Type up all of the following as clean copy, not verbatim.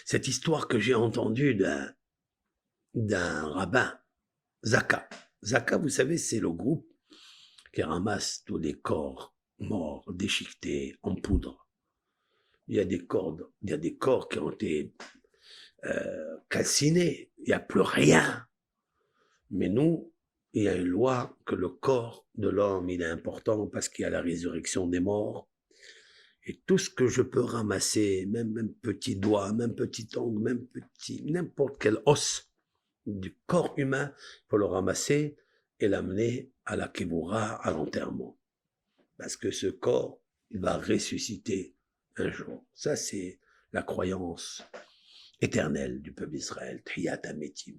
cette histoire que j'ai entendue d'un rabbin, Zaka. Zaka, vous savez, c'est le groupe qui ramasse tous les corps morts, déchiquetés, en poudre. Il y a des corps qui ont été calcinés. Il n'y a plus rien. Mais nous, il y a une loi que le corps de l'homme, il est important parce qu'il y a la résurrection des morts. Et tout ce que je peux ramasser, même petit doigt, même petit ongle, n'importe quel os du corps humain, il faut le ramasser et l'amener à la Kéboura, à l'enterrement. Parce que ce corps, il va ressusciter un jour. Ça, c'est la croyance éternelle du peuple d'Israël. Tiyat Ametim.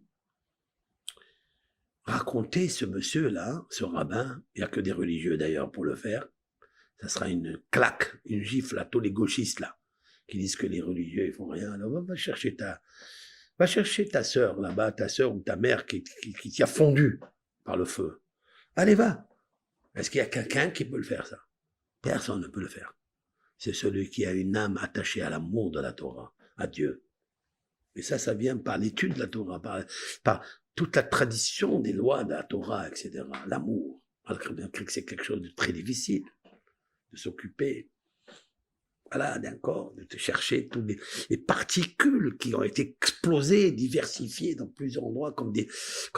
Raconter ce monsieur-là, ce rabbin, il n'y a que des religieux d'ailleurs pour le faire, ça sera une claque, une gifle à tous les gauchistes là, qui disent que les religieux ils font rien. Alors va chercher ta sœur là-bas, ta sœur ou ta mère qui t'y a fondu par le feu. Allez, va. Est-ce qu'il y a quelqu'un qui peut le faire ça? Personne ne peut le faire. C'est celui qui a une âme attachée à l'amour de la Torah, à Dieu. Et ça vient par l'étude de la Torah, par toute la tradition des lois de la Torah, etc. L'amour. Alors que c'est quelque chose de très difficile, de s'occuper, voilà, d'un corps, de te chercher toutes les particules qui ont été explosées, diversifiées dans plusieurs endroits comme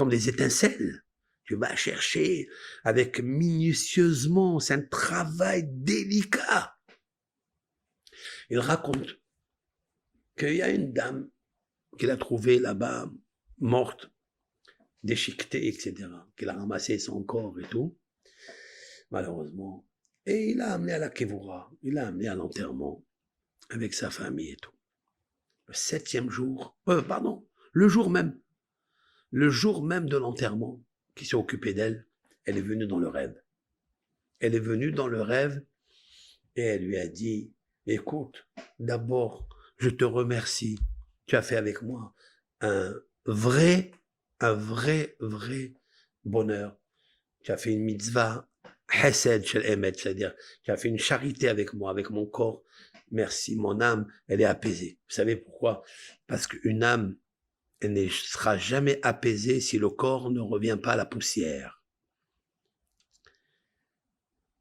des étincelles. Tu vas chercher avec minutieusement, c'est un travail délicat. Il raconte qu'il y a une dame qu'il a trouvée là-bas, morte, déchiquetée, etc., qu'il a ramassé son corps et tout, malheureusement. Et il l'a amené à la Kévoura, il l'a amené à l'enterrement, avec sa famille et tout. Le 7e jour, le jour même de l'enterrement, qui s'est occupé d'elle, elle est venue dans le rêve. Elle est venue dans le rêve et elle lui a dit, écoute, d'abord, je te remercie, tu as fait avec moi un vrai bonheur. Tu as fait une mitzvah, Hesed shel Emet, c'est-à-dire, tu as fait une charité avec moi, avec mon corps. Merci, mon âme, elle est apaisée. Vous savez pourquoi? Parce qu'une âme, elle ne sera jamais apaisée si le corps ne revient pas à la poussière.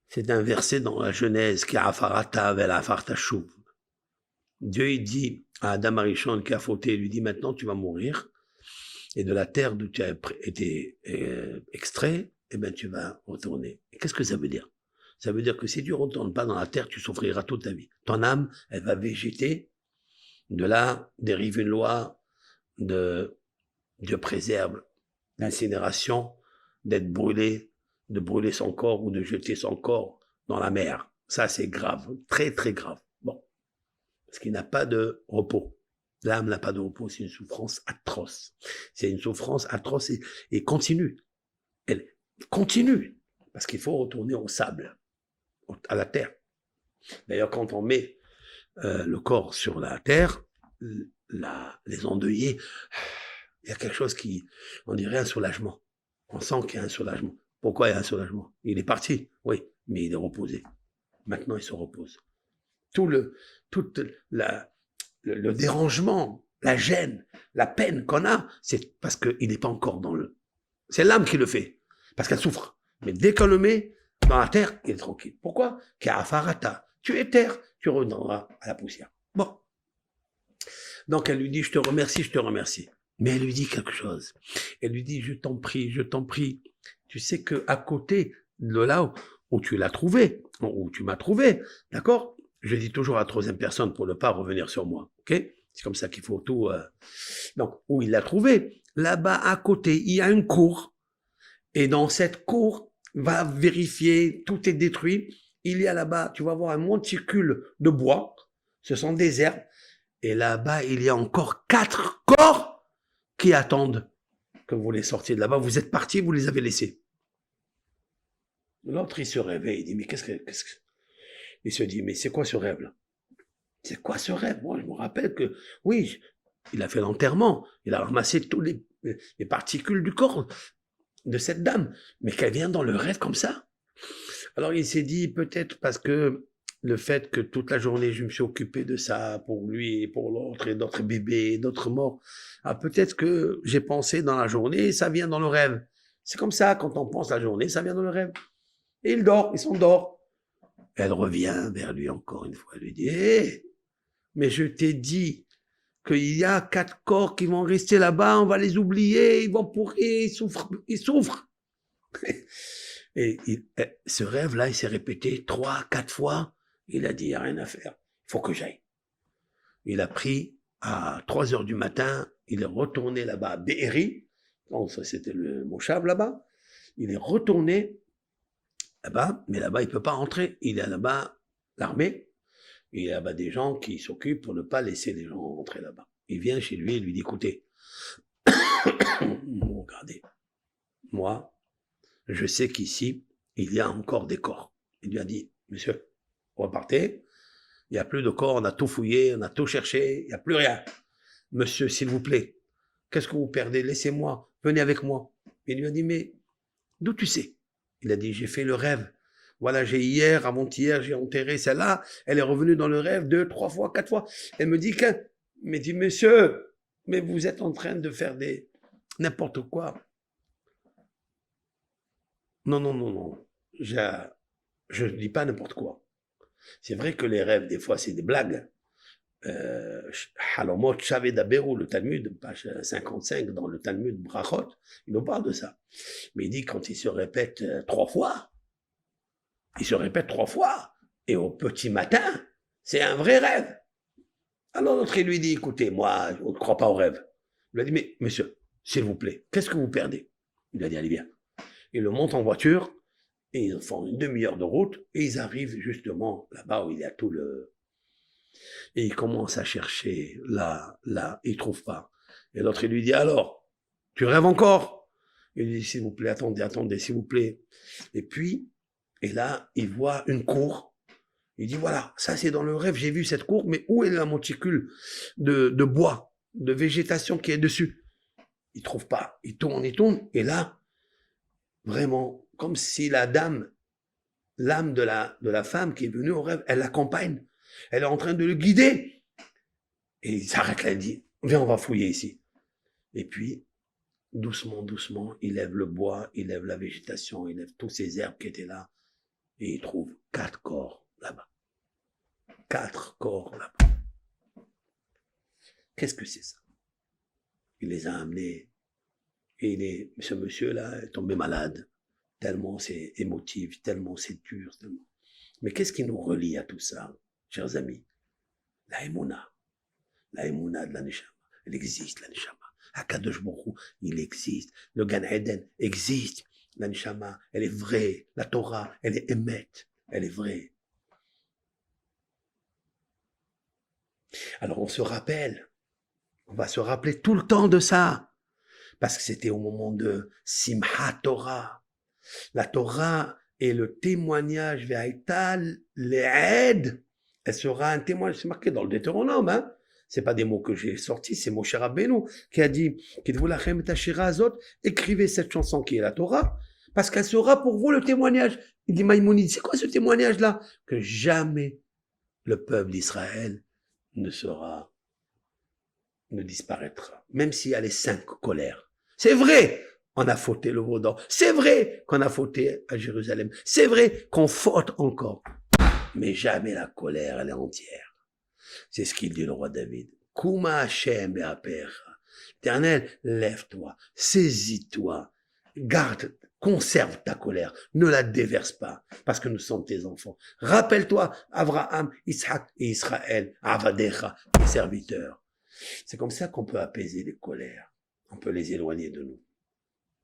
C'est un verset dans la Genèse qui a afarata vel afartashuv. Dieu, il dit à Adam Arishon qui a fauté, il lui dit, maintenant tu vas mourir, et de la terre d'où tu as été extrait, eh ben, tu vas retourner. Et qu'est-ce que ça veut dire? Ça veut dire que si tu ne retournes pas dans la terre, tu souffriras toute ta vie. Ton âme, elle va végéter. De là dérive une loi de Dieu préserve l'incinération, d'être brûlé, de brûler son corps ou de jeter son corps dans la mer. Ça, c'est grave, très très grave. Bon, parce qu'il n'a pas de repos. L'âme n'a pas de repos, c'est une souffrance atroce. C'est une souffrance atroce et continue. Elle continue, parce qu'il faut retourner au sable, à la terre. D'ailleurs, quand on met le corps sur la terre, les endeuillés, il y a quelque chose qui, on dirait un soulagement. On sent qu'il y a un soulagement. Pourquoi il y a un soulagement? Il est parti, oui, mais il est reposé. Maintenant, il se repose. Tout le dérangement, la gêne, la peine qu'on a, c'est parce qu'il n'est pas encore dans le... C'est l'âme qui le fait, parce qu'elle souffre. Mais dès qu'on le met dans la terre, il est tranquille. Pourquoi? Ka'afarata. Tu es terre, tu reviendras à la poussière. Bon. Donc elle lui dit, je te remercie. Mais elle lui dit quelque chose. Elle lui dit, je t'en prie. Tu sais que à côté de là où tu l'as trouvé, où tu m'as trouvé, d'accord? Je dis toujours à la troisième personne pour ne pas revenir sur moi, ok? C'est comme ça qu'il faut tout... Donc, où il l'a trouvé, là-bas à côté, il y a une cour. Et dans cette cour, va vérifier, tout est détruit. Il y a là-bas, tu vas voir un monticule de bois. Ce sont des herbes. Et là-bas, il y a encore 4 corps qui attendent que vous les sortiez de là-bas. Vous êtes partis, vous les avez laissés. L'autre, il se réveille, il dit, mais qu'est-ce que... Il se dit, mais c'est quoi ce rêve-là? C'est quoi ce rêve? Moi, je me rappelle que, oui, il a fait l'enterrement, il a ramassé tous les particules du corps de cette dame, mais qu'elle vient dans le rêve comme ça. Alors il s'est dit, peut-être parce que le fait que toute la journée, je me suis occupé de ça pour lui et pour l'autre, et d'autres bébés, d'autres morts. Ah, peut-être que j'ai pensé dans la journée, ça vient dans le rêve. C'est comme ça, quand on pense la journée, ça vient dans le rêve. Et il dort, il s'endort. Elle revient vers lui encore une fois. Elle lui dit, hé, mais je t'ai dit qu'il y a 4 corps qui vont rester là-bas, on va les oublier, ils vont pourrir, ils souffrent, ils souffrent. Et ce rêve-là, il s'est répété 3, 4 fois. Il a dit, il n'y a rien à faire, il faut que j'aille. Il a pris à 3 heures du matin, il est retourné là-bas à Be'eri. Donc, ça, c'était le Moshav là-bas. Il est retourné là-bas, mais là-bas, il ne peut pas rentrer. Il est là-bas, l'armée. Il y a là-bas des gens qui s'occupent pour ne pas laisser les gens rentrer là-bas. Il vient chez lui et lui dit, écoutez, regardez, moi, je sais qu'ici, il y a encore des corps. Il lui a dit, monsieur, repartez, il n'y a plus de corps, on a tout fouillé, on a tout cherché, il n'y a plus rien. Monsieur, s'il vous plaît, qu'est-ce que vous perdez? Laissez-moi, venez avec moi. Il lui a dit, mais d'où tu sais? Il a dit, j'ai fait le rêve. Voilà, j'ai hier, avant-hier, j'ai enterré celle-là, elle est revenue dans le rêve 2, 3 fois, 4 fois. Elle me dit, monsieur, mais vous êtes en train de faire n'importe quoi. Non. Je ne dis pas n'importe quoi. C'est vrai que les rêves, des fois, c'est des blagues. Halomot Shavet Daberu, le Talmud, page 55, dans le Talmud Brachot, il nous parle de ça. Mais il dit quand il se répète 3 fois, et au petit matin, c'est un vrai rêve. Alors l'autre, il lui dit, écoutez, moi, je ne crois pas au rêve. Il lui a dit, mais monsieur, s'il vous plaît, qu'est-ce que vous perdez? Il a dit, allez, viens. Ils le montent en voiture, et ils font une demi-heure de route, et ils arrivent justement là-bas où il y a tout le... Et ils commencent à chercher là, ils ne trouvent pas. Et l'autre, il lui dit, alors, tu rêves encore? Il lui dit, s'il vous plaît, attendez, s'il vous plaît. Et puis, et là, il voit une cour. Il dit, voilà, ça c'est dans le rêve, j'ai vu cette cour, mais où est la monticule de bois, de végétation qui est dessus? Il ne trouve pas. Il tourne, et là, vraiment, comme si l'âme de la femme qui est venue au rêve, elle l'accompagne. Elle est en train de le guider. Et il s'arrête là, il dit, viens, on va fouiller ici. Et puis, doucement, il lève le bois, il lève la végétation, il lève tous ces herbes qui étaient là. Et il trouve 4 corps là-bas. 4 corps là-bas. Qu'est-ce que c'est ça? Il les a amenés. Et ce monsieur-là est tombé malade. Tellement c'est émotif, tellement c'est dur. Tellement... Mais qu'est-ce qui nous relie à tout ça, chers amis? La Emouna de la Neshama. Elle existe, la Neshama. Akadosh Baruch Hu, il existe. Le Gan Eden existe. La Neshama, elle est vraie. La Torah, elle est émette. Elle est vraie. Alors on va se rappeler tout le temps de ça. Parce que c'était au moment de Simchat Torah. La Torah est le témoignage Ve'aital le'ed. Elle sera un témoignage, c'est marqué dans le Deutéronome, hein. C'est pas des mots que j'ai sortis, c'est Moshe Rabbeinu qui a dit, écrivez cette chanson qui est la Torah, parce qu'elle sera pour vous le témoignage. Il dit Maïmonide, c'est quoi ce témoignage-là? Que jamais le peuple d'Israël ne disparaîtra. Même s'il y a les 5 colères. C'est vrai, on a fauté le veau d'or. C'est vrai qu'on a fauté à Jérusalem. C'est vrai qu'on faute encore. Mais jamais la colère, elle est entière. C'est ce qu'il dit le roi David. Kuma Hashem be'apecha. Éternel, lève-toi, saisis-toi, garde, conserve ta colère, ne la déverse pas, parce que nous sommes tes enfants. Rappelle-toi, Abraham, Isaac et Israël, Avadecha, tes serviteurs. C'est comme ça qu'on peut apaiser les colères. On peut les éloigner de nous.